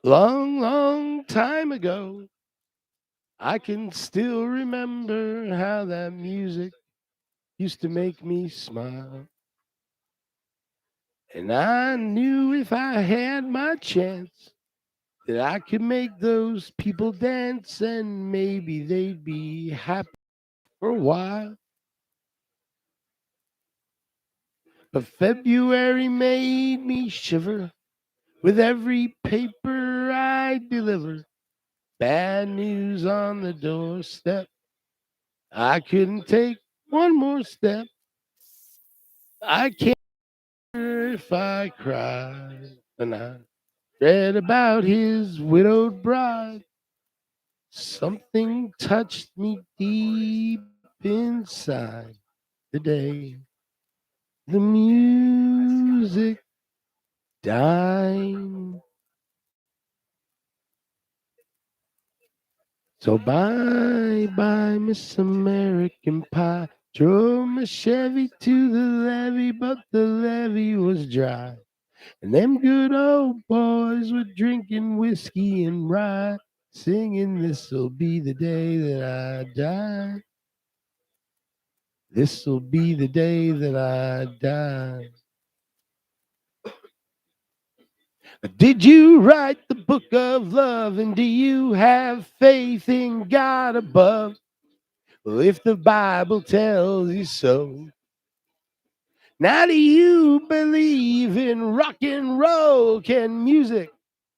Long, long time ago, I can still remember how that music used to make me smile. And I knew if I had my chance that I could make those people dance and maybe they'd be happy for a while. But February made me shiver with every paper I deliver. Bad news on the doorstep. I couldn't take one more step. I can't remember if I cried when I read about his widowed bride. Something touched me deep inside the day the music died. So bye bye, Miss American Pie. Drove my Chevy to the levee, but the levee was dry. And them good old boys were drinking whiskey and rye, singing, "This'll be the day that I die. This'll be the day that I die." Did you write the book of love? And do you have faith in God above? Well, if the Bible tells you so, now do you believe in rock and roll? Can music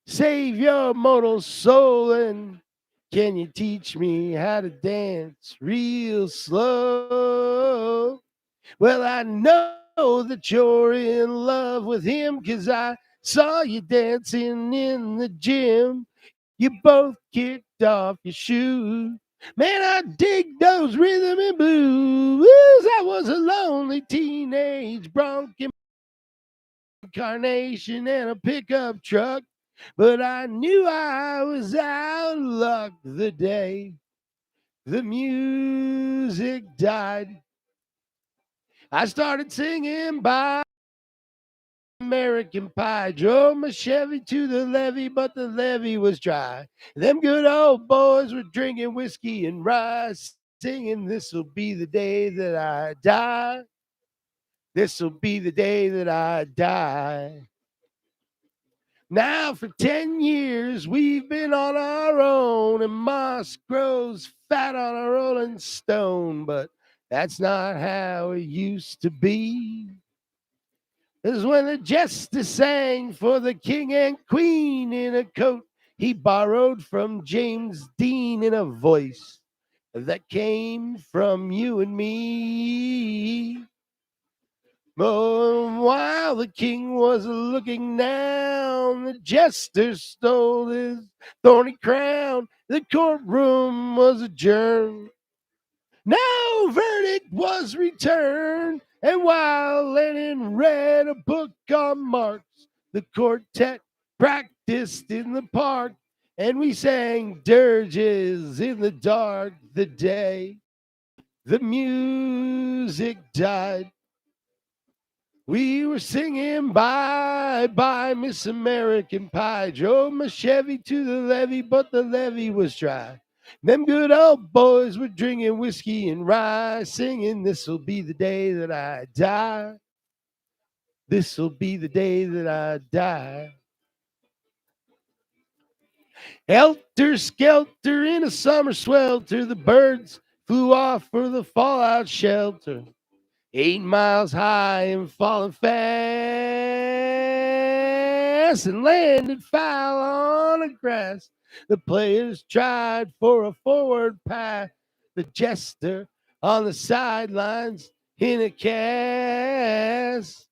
save your mortal soul? And can you teach me how to dance real slow? Well, I know that you're in love with him, 'cause I saw you dancing in the gym. You both kicked off your shoes. Man, I dig those rhythm and blues. I was a lonely teenage bronc incarnation and a pickup truck, but I knew I was out of luck the day the music died. I started singing by American Pie. Drove my Chevy to the levee, but the levee was dry. Them good old boys were drinking whiskey and rye, singing, "This'll be the day that I die. This'll be the day that I die." Now for 10 years we've been on our own, and moss grows fat on a rolling stone, but that's not how it used to be. Is when the jester sang for the king and queen in a coat he borrowed from James Dean, in a voice that came from you and me. Oh, while the king was looking down, the jester stole his thorny crown. The courtroom was adjourned. No verdict was returned. And while Lenin read a book on Marx, the quartet practiced in the park, and we sang dirges in the dark the day the music died. We were singing "Bye Bye Miss American Pie." Drove my Chevy to the levee, but the levee was dry. Them good old boys were drinking whiskey and rye, singing, "This'll be the day that I die. This'll be the day that I die." Helter skelter in a summer swelter, the birds flew off for the fallout shelter. 8 miles high and falling fast, and landed foul on the grass. The players tried for a forward pass. The jester on the sidelines in a cast.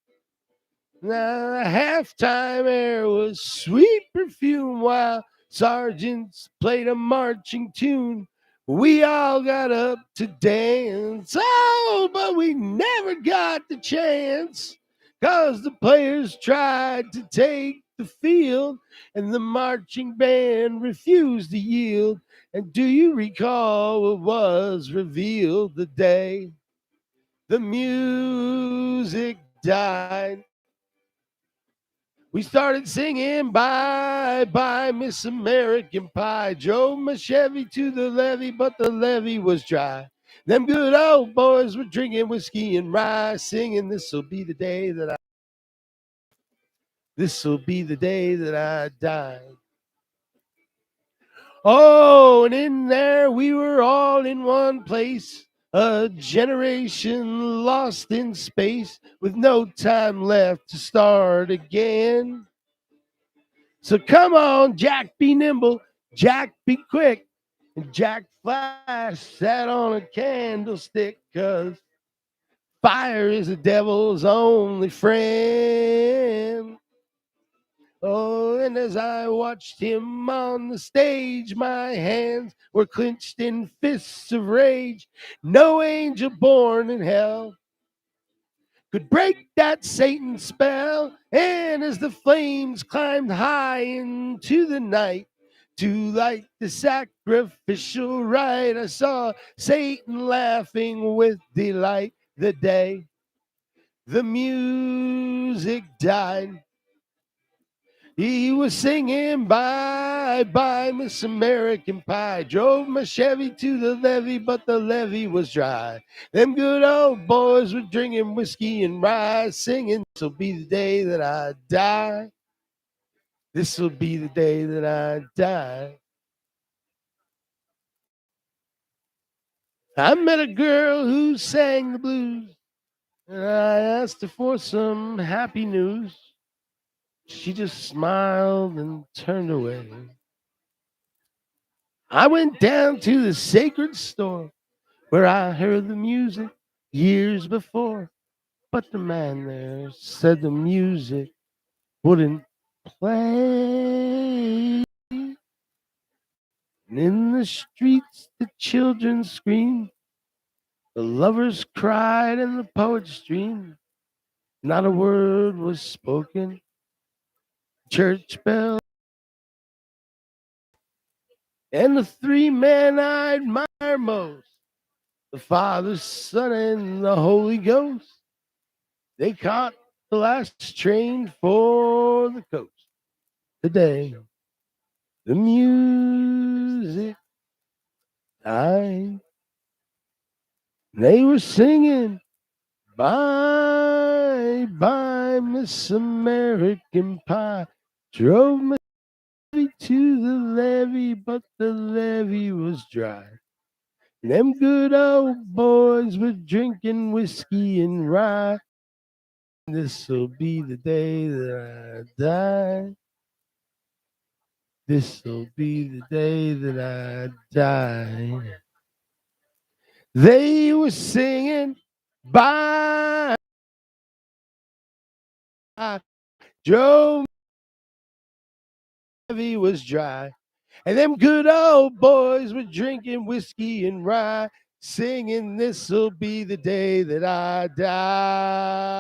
Now the halftime air was sweet perfume while sergeants played a marching tune. We all got up to dance, oh, but we never got the chance, 'cause the players tried to take the field and the marching band refused to yield. And do you recall what was revealed the day the music died? We started singing Bye Bye Miss American Pie. Drove my Chevy to the levee, but the levee was dry. Them good old boys were drinking whiskey and rye, singing this'll be the day that this'll be the day that I die. Oh, and in there we were all in one place, a generation lost in space with no time left to start again. So come on, Jack, be nimble, Jack, be quick, and Jack Flash sat on a candlestick, 'cause fire is the devil's only friend. Oh, and as I watched him on the stage, my hands were clenched in fists of rage. No angel born in hell could break that Satan spell. And as the flames climbed high into the night to light the sacrificial rite, I saw Satan laughing with delight the day the music died. He was singing Bye Bye Miss American Pie. Drove my Chevy to the levee, but the levee was dry. Them good old boys were drinking whiskey and rye, singing this'll be the day that I die. This'll be the day that I die. I met a girl who sang the blues, and I asked her for some happy news. She just smiled and turned away. I went down to the sacred store where I heard the music years before, but the man there said the music wouldn't play. And in the streets, the children screamed, the lovers cried, and the poets dreamed. Not a word was spoken. Church bell and the three men I admire most, the Father, Son, and the Holy Ghost. They caught the last train for the coast. Today, the music died. They were singing Bye Bye Miss American Pie. Drove me to the levee, but the levee was dry. Them good old boys were drinking whiskey and rye. This'll be the day that I die. This'll be the day that I die. They were singing Bye. Joe Levy was dry. And them good old boys were drinking whiskey and rye, singing this'll be the day that I die.